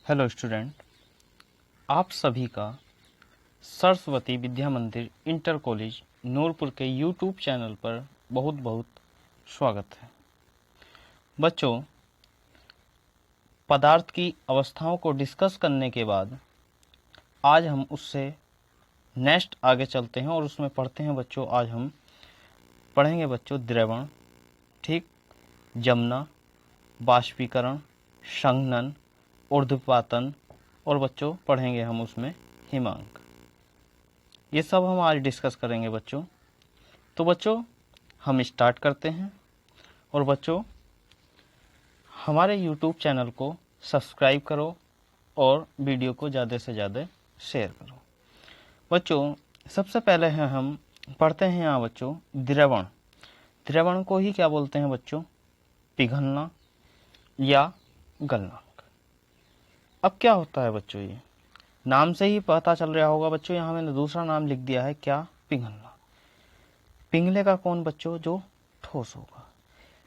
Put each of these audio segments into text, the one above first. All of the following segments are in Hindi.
हेलो स्टूडेंट, आप सभी का सरस्वती विद्या मंदिर इंटर कॉलेज नूरपुर के यूट्यूब चैनल पर बहुत बहुत स्वागत है। बच्चों, पदार्थ की अवस्थाओं को डिस्कस करने के बाद आज हम उससे नेक्स्ट आगे चलते हैं और उसमें पढ़ते हैं। बच्चों, आज हम पढ़ेंगे बच्चों द्रवण, ठीक, जमना, बाष्पीकरण, संघनन, ऊर्ध्वपातन और बच्चों पढ़ेंगे हम उसमें हिमांक। ये सब हम आज डिस्कस करेंगे बच्चों। तो बच्चों हम स्टार्ट करते हैं। और बच्चों हमारे YouTube चैनल को सब्सक्राइब करो और वीडियो को ज़्यादा से ज़्यादा शेयर करो। बच्चों सबसे पहले हैं हम पढ़ते हैं यहाँ बच्चों द्रवण। द्रवण को ही क्या बोलते हैं बच्चों? पिघलना या गलना। अब क्या होता है बच्चों? ये नाम से ही पता चल रहा होगा बच्चों, यहाँ मैंने दूसरा नाम लिख दिया है, क्या? पिघलना। पिघलेगा कौन बच्चों? जो ठोस होगा।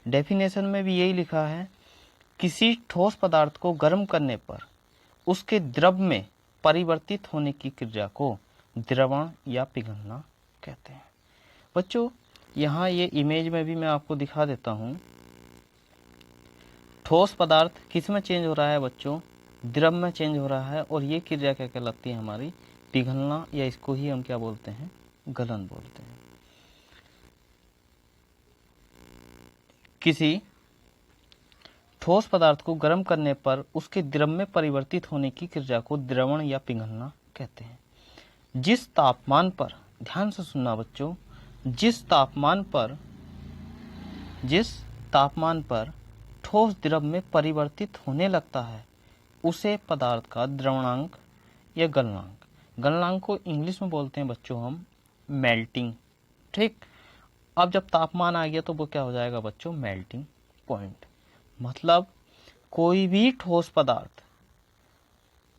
डेफिनेशन में भी यही लिखा है, किसी ठोस पदार्थ को गर्म करने पर उसके द्रव में परिवर्तित होने की क्रिया को द्रवण या पिघलना कहते हैं। बच्चों यहाँ ये इमेज में भी मैं आपको दिखा देता हूँ। ठोस पदार्थ किस में चेंज हो रहा है बच्चों? द्रव में चेंज हो रहा है। और ये क्रिया क्या कहलाती है? हमारी पिघलना, या इसको ही हम क्या बोलते हैं? गलन बोलते हैं। किसी ठोस पदार्थ को गर्म करने पर उसके द्रव में परिवर्तित होने की क्रिया को द्रवण या पिघलना कहते हैं। जिस तापमान पर, ध्यान से सुनना बच्चों, जिस तापमान पर ठोस द्रव में परिवर्तित होने लगता है उसे पदार्थ का द्रवणांक या गलनांक, गलनांक को इंग्लिश में बोलते हैं बच्चों हम मेल्टिंग, ठीक। अब जब तापमान आ गया तो वो क्या हो जाएगा बच्चों? Melting point. मतलब कोई भी ठोस पदार्थ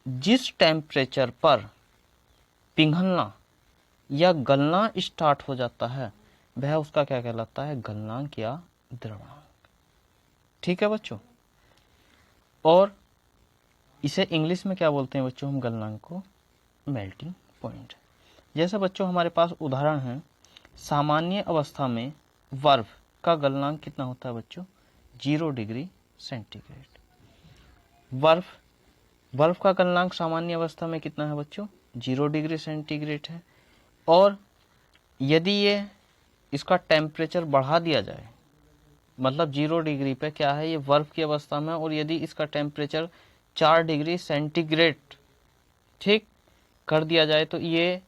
जिस टेम्परेचर पर पिघलना या गलना स्टार्ट हो जाता है वह उसका क्या कहलाता है? गलनांक या द्रवणांक, ठीक है बच्चों। और इसे इंग्लिश में क्या बोलते हैं बच्चों? हम गलनांक को मेल्टिंग पॉइंट। जैसे बच्चों हमारे पास उदाहरण है, सामान्य अवस्था में बर्फ का गलनांक कितना होता है बच्चों? 0 डिग्री सेंटीग्रेड। बर्फ का गलनांक सामान्य अवस्था में कितना है बच्चों? 0 डिग्री सेंटीग्रेड है। और यदि ये इसका टेम्परेचर बढ़ा दिया जाए, मतलब 0 डिग्री पे क्या है, ये बर्फ की अवस्था में, और यदि इसका टेम्परेचर 4 डिग्री सेंटीग्रेड ठीक कर दिया जाए तो ये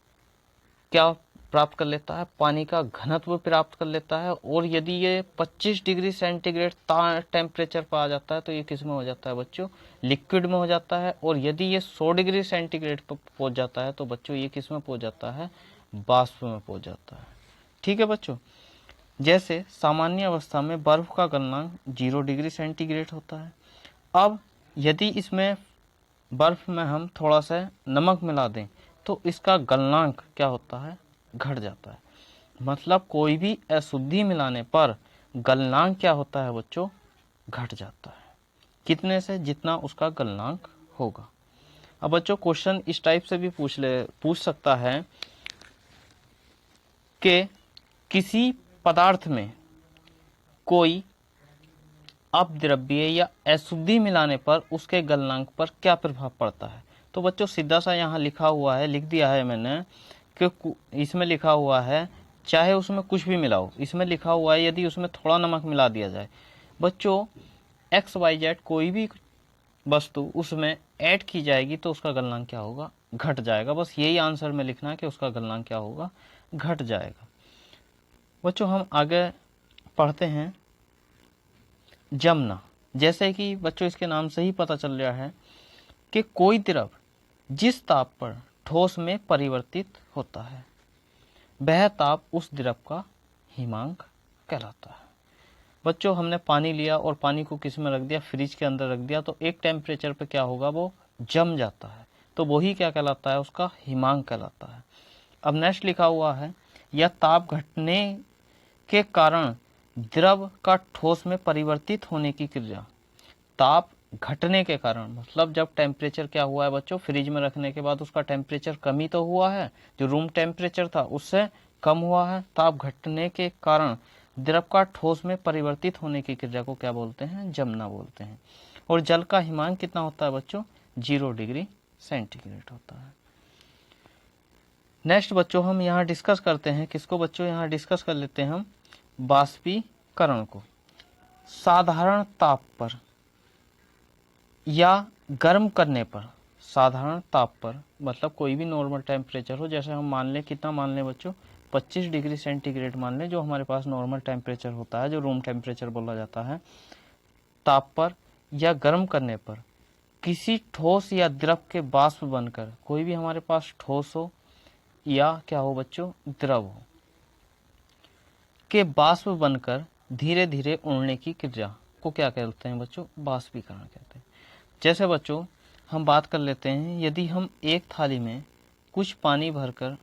क्या प्राप्त कर लेता है? पानी का घनत्व प्राप्त कर लेता है। और यदि ये 25 डिग्री सेंटीग्रेड टेम्परेचर पर आ जाता है तो ये किस में हो जाता है बच्चों? लिक्विड में हो जाता है। और यदि ये 100 डिग्री सेंटीग्रेड पर पहुंच जाता है तो बच्चों ये किस में पहुंच जाता है? वाष्प में पहुंच जाता है, ठीक है बच्चों। जैसे सामान्य अवस्था में बर्फ का गलनांक 0 डिग्री सेंटीग्रेड होता है। अब यदि इसमें बर्फ में हम थोड़ा सा नमक मिला दें तो इसका गलनांक क्या होता है? घट जाता है। मतलब कोई भी अशुद्धि मिलाने पर गलनांक क्या होता है बच्चों? घट जाता है। कितने से? जितना उसका गलनांक होगा। अब बच्चों क्वेश्चन इस टाइप से भी पूछ सकता है कि किसी पदार्थ में कोई अपद्रव्य या अशुद्धि मिलाने पर उसके गलनांक पर क्या प्रभाव पड़ता है? तो बच्चों सीधा सा यहाँ लिखा हुआ है, लिख दिया है मैंने कि इसमें लिखा हुआ है चाहे उसमें कुछ भी मिलाओ। इसमें लिखा हुआ है यदि उसमें थोड़ा नमक मिला दिया जाए बच्चों, XYZ कोई भी वस्तु उसमें ऐड की जाएगी तो उसका गलनांक क्या होगा? घट जाएगा। बस यही आंसर में लिखना है कि उसका गलनांक क्या होगा? घट जाएगा। बच्चों हम आगे पढ़ते हैं जमना। जैसे कि बच्चों इसके नाम से ही पता चल रहा है कि कोई द्रव जिस ताप पर ठोस में परिवर्तित होता है वह ताप उस द्रव का हिमांक कहलाता है। बच्चों हमने पानी लिया और पानी को किस में रख दिया? फ्रिज के अंदर रख दिया, तो एक टेम्परेचर पे क्या होगा? वो जम जाता है। तो वही क्या कहलाता है? उसका हिमांक कहलाता है। अब नेक्स्ट लिखा हुआ है, यह ताप घटने के कारण द्रव का ठोस में परिवर्तित होने की क्रिया। ताप घटने के कारण, मतलब जब टेम्परेचर क्या हुआ है बच्चों, फ्रिज में रखने के बाद उसका टेम्परेचर कमी तो हुआ है, जो रूम टेम्परेचर था उससे कम हुआ है, ताप घटने के कारण द्रव का ठोस में परिवर्तित होने की क्रिया को क्या बोलते हैं, जमना बोलते हैं। और जल का हिमांक कितना होता है बच्चों, 0 डिग्री सेंटीग्रेड होता है। नेक्स्ट बच्चों हम यहाँ डिस्कस करते हैं किसको बच्चों, यहाँ डिस्कस कर लेते हैं हम बाष्पीकरण को। साधारण ताप पर या गर्म करने पर, साधारण ताप पर मतलब कोई भी नॉर्मल टेम्परेचर हो, जैसे हम मान लें, कितना मान लें बच्चों, 25 डिग्री सेंटीग्रेड मान लें, जो हमारे पास नॉर्मल टेम्परेचर होता है, जो रूम टेम्परेचर बोला जाता है। ताप पर या गर्म करने पर किसी ठोस या द्रव के बाष्प बनकर, कोई भी हमारे पास ठोस हो या क्या हो बच्चों, द्रव हो, के बाष्प बनकर धीरे धीरे उड़ने की क्रिया को क्या कहते हैं बच्चों, बाष्पीकरण कहते हैं। जैसे बच्चों हम बात कर लेते हैं, यदि हम एक थाली में कुछ पानी भरकर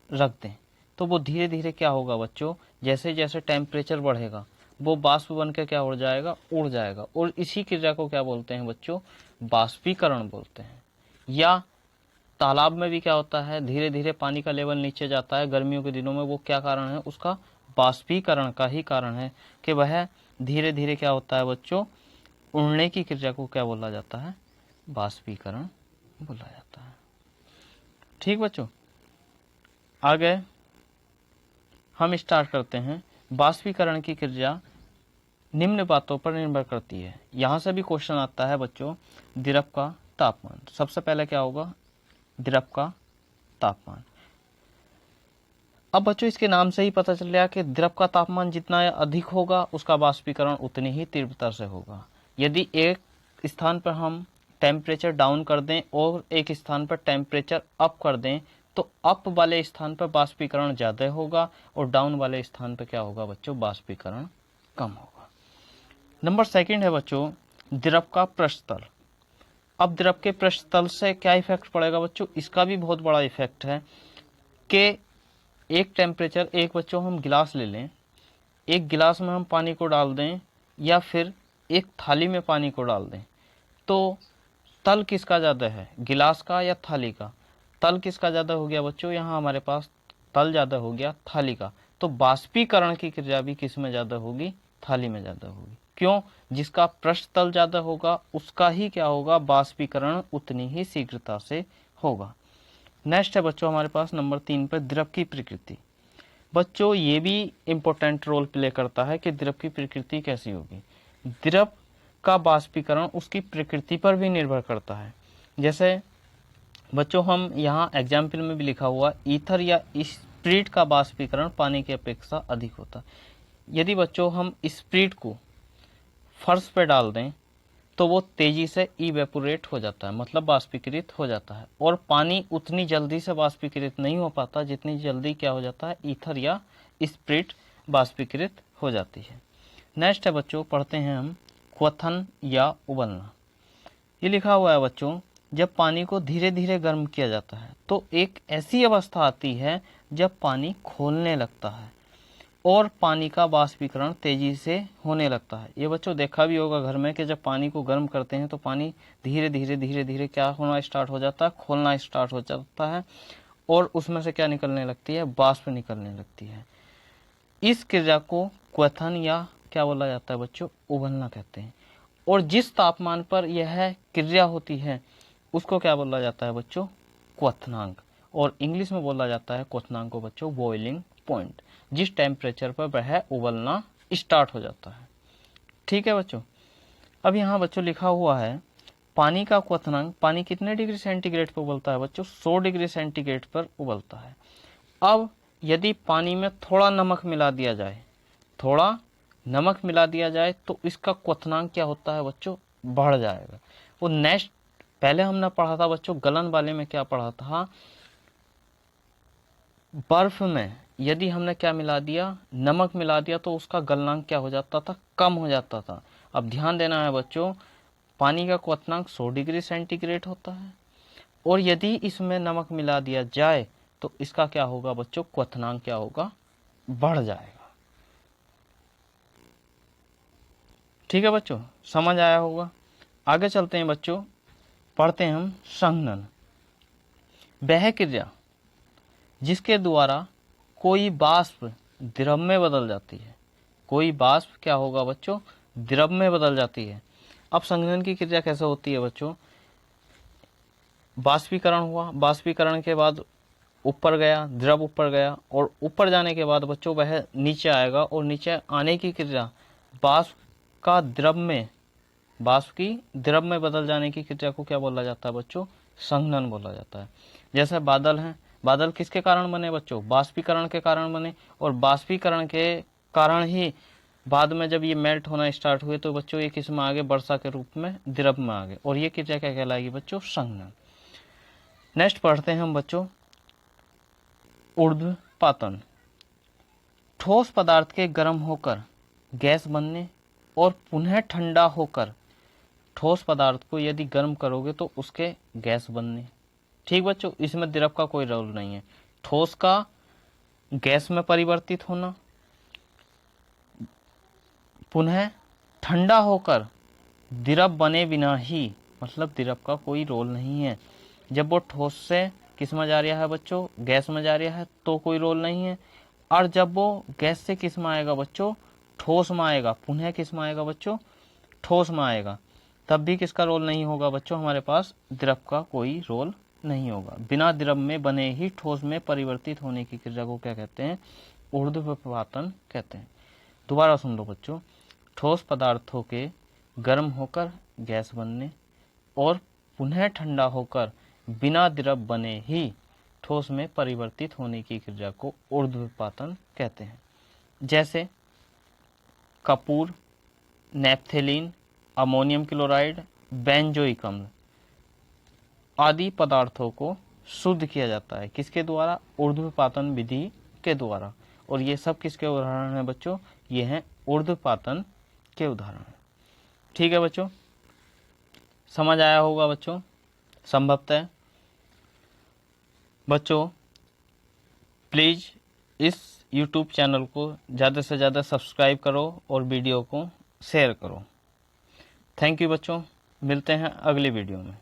रख दें तो वो धीरे धीरे क्या होगा बच्चों, जैसे जैसे टेम्परेचर बढ़ेगा वो बाष्प बनकर क्या हो जाएगा, उड़ जाएगा। और इसी क्रिया को क्या बोलते हैं बच्चों, बाष्पीकरण बोलते हैं। या तालाब में भी क्या होता है, धीरे धीरे पानी का लेवल नीचे जाता है गर्मियों के दिनों में, वो क्या कारण है, उसका बाष्पीकरण का ही कारण है कि वह धीरे धीरे क्या होता है बच्चों, उड़ने की क्रिया को क्या बोला जाता है, बाष्पीकरण बोला जाता है। ठीक बच्चों, आगे हम स्टार्ट करते हैं। बाष्पीकरण की क्रिया निम्न बातों पर निर्भर करती है। यहाँ से भी क्वेश्चन आता है बच्चों, द्रव का तापमान। सबसे पहले क्या होगा, द्रव का तापमान। अब बच्चों इसके नाम से ही पता चल गया कि द्रव का तापमान जितना अधिक होगा उसका बाष्पीकरण उतनी ही तीव्रता से होगा। यदि एक स्थान पर हम टेम्परेचर डाउन कर दें और एक स्थान पर टेम्परेचर अप कर दें तो अप वाले स्थान पर बाष्पीकरण ज़्यादा होगा और डाउन वाले स्थान पर क्या होगा बच्चों, बाष्पीकरण कम होगा। नंबर सेकंड है बच्चों, द्रव का पृष्ठतल। अब द्रव के पृष्ठतल से क्या इफेक्ट पड़ेगा बच्चों, इसका भी बहुत बड़ा इफेक्ट है कि एक टेम्परेचर, एक बच्चों हम गिलास ले लें, एक गिलास में हम पानी को डाल दें या फिर एक थाली में पानी को डाल दें, तो तल किसका ज़्यादा है, गिलास का या थाली का। तल किसका ज़्यादा हो गया बच्चों, यहाँ हमारे पास तल ज़्यादा हो गया थाली का। तो बाष्पीकरण की क्रिया भी किस में ज़्यादा होगी, थाली में ज़्यादा होगी। क्यों, जिसका पृष्ठ तल ज़्यादा होगा उसका ही क्या होगा, बाष्पीकरण उतनी ही शीघ्रता से होगा। नेक्स्ट है बच्चों हमारे पास नंबर 3 पर द्रव की प्रकृति। बच्चों ये भी इम्पोर्टेंट रोल प्ले करता है कि द्रव की प्रकृति कैसी होगी। द्रव का बाष्पीकरण उसकी प्रकृति पर भी निर्भर करता है। जैसे बच्चों हम यहाँ एग्जाम्पल में भी लिखा हुआ, ईथर या स्प्रिट का बाष्पीकरण पानी की अपेक्षा अधिक होता है। यदि बच्चों हम स्प्रिट को फर्श पे डाल दें तो वो तेजी से इवेपोरेट हो जाता है, मतलब बाष्पीकृत हो जाता है। और पानी उतनी जल्दी से बाष्पीकृत नहीं हो पाता जितनी जल्दी क्या हो जाता है, ईथर या स्प्रिट बाष्पीकृत हो जाती है। नेक्स्ट है बच्चों, पढ़ते हैं हम क्वथन या उबलना। ये लिखा हुआ है बच्चों, जब पानी को धीरे धीरे गर्म किया जाता है तो एक ऐसी अवस्था आती है जब पानी खोलने लगता है और पानी का बाष्पीकरण तेजी से होने लगता है। ये बच्चों देखा भी होगा घर में कि जब पानी को गर्म करते हैं तो पानी धीरे धीरे क्या होना स्टार्ट हो जाता है, खोलना स्टार्ट हो जाता है और उसमें से क्या निकलने लगती है, बाष्प निकलने लगती है। इस क्रिया को क्वथन या क्या बोला जाता है बच्चों, उबलना कहते हैं। और जिस तापमान पर यह क्रिया होती है उसको क्या बोला जाता है बच्चों, क्वथनांक। और इंग्लिश में बोला जाता है क्वथनांक को बच्चों बॉइलिंग पॉइंट, जिस टेम्परेचर पर वह उबलना स्टार्ट हो जाता है। ठीक है बच्चों, अब यहाँ बच्चों लिखा हुआ है पानी का क्वथनांक, पानी कितने डिग्री सेंटीग्रेड पर उबलता है बच्चों, 100 डिग्री सेंटीग्रेड पर उबलता है। अब यदि पानी में थोड़ा नमक मिला दिया जाए, थोड़ा नमक मिला दिया जाए तो इसका क्वथनांक क्या होता है बच्चों, बढ़ जाएगा। वो नेक्स्ट पहले हमने पढ़ा था बच्चों गलन वाले में, क्या पढ़ा था, बर्फ में यदि हमने क्या मिला दिया, नमक मिला दिया तो उसका गलनांक क्या हो जाता था, कम हो जाता था। अब ध्यान देना है बच्चों, पानी का क्वथनांक 100 डिग्री सेंटीग्रेड होता है और यदि इसमें नमक मिला दिया जाए तो इसका क्या होगा बच्चों, क्वथनांक क्या होगा, बढ़ जाएगा। ठीक है बच्चों, समझ आया होगा। आगे चलते हैं बच्चों, पढ़ते हैं हम संघनन। वह क्रिया जिसके द्वारा कोई वाष्प द्रव में बदल जाती है। कोई वाष्प क्या होगा बच्चों, द्रव में बदल जाती है। अब संघनन की क्रिया कैसे होती है बच्चों, वाष्पीकरण हुआ, वाष्पीकरण के बाद ऊपर गया, द्रव ऊपर गया, और ऊपर जाने के बाद बच्चों वह नीचे आएगा, और नीचे आने की क्रिया वाष्प का द्रव में, वाष्प की द्रव में बदल जाने की क्रिया को क्या बोला जाता है बच्चों, संघनन बोला जाता है। जैसे बादल हैं, बादल किसके कारण बने बच्चों, वाष्पीकरण के कारण बने, और वाष्पीकरण के कारण ही बाद में जब ये मेल्ट होना स्टार्ट हुए तो बच्चों ये किस में आ गए, वर्षा के रूप में द्रव में आ गए, और ये क्रिया क्या कहलाएगी बच्चों, संघनन। नेक्स्ट पढ़ते हैं हम बच्चों ऊर्ध्वपातन। ठोस पदार्थ के गर्म होकर गैस बनने और पुनः ठंडा होकर, ठोस पदार्थ को यदि गर्म करोगे तो उसके गैस बनने। ठीक बच्चों, इसमें द्रव का कोई रोल नहीं है। ठोस का गैस में परिवर्तित होना, पुनः ठंडा होकर द्रव बने बिना ही, मतलब द्रव का कोई रोल नहीं है। जब वो ठोस से किस में जा रहा है बच्चों, गैस में जा रहा है, तो कोई रोल नहीं है। और जब वो गैस से किस में आएगा बच्चों, ठोस में आएगा, पुनः किस में आएगा बच्चों, ठोस में आएगा, तब भी किसका रोल नहीं होगा बच्चों, हमारे पास द्रव का कोई रोल नहीं होगा। बिना द्रव में बने ही ठोस में परिवर्तित होने की क्रिया को क्या कहते हैं, ऊर्ध्वपातन कहते हैं। दोबारा सुन लो बच्चों, ठोस पदार्थों के गर्म होकर गैस बनने और पुनः ठंडा होकर बिना द्रव बने ही ठोस में परिवर्तित होने की क्रिया को ऊर्ध्वपातन कहते हैं। जैसे कपूर, नेप्थेलीन, अमोनियम क्लोराइड, बेंजोइक अम्ल आदि पदार्थों को शुद्ध किया जाता है, किसके द्वारा, ऊर्ध्वपातन विधि के द्वारा। और ये सब किसके उदाहरण हैं बच्चों, ये हैं ऊर्ध्वपातन के उदाहरण। ठीक है बच्चों, समझ आया होगा बच्चों संभवतः। बच्चों प्लीज़ इस YouTube चैनल को ज़्यादा से ज़्यादा सब्सक्राइब करो और वीडियो को शेयर करो। थैंक यू बच्चों, मिलते हैं अगली वीडियो में।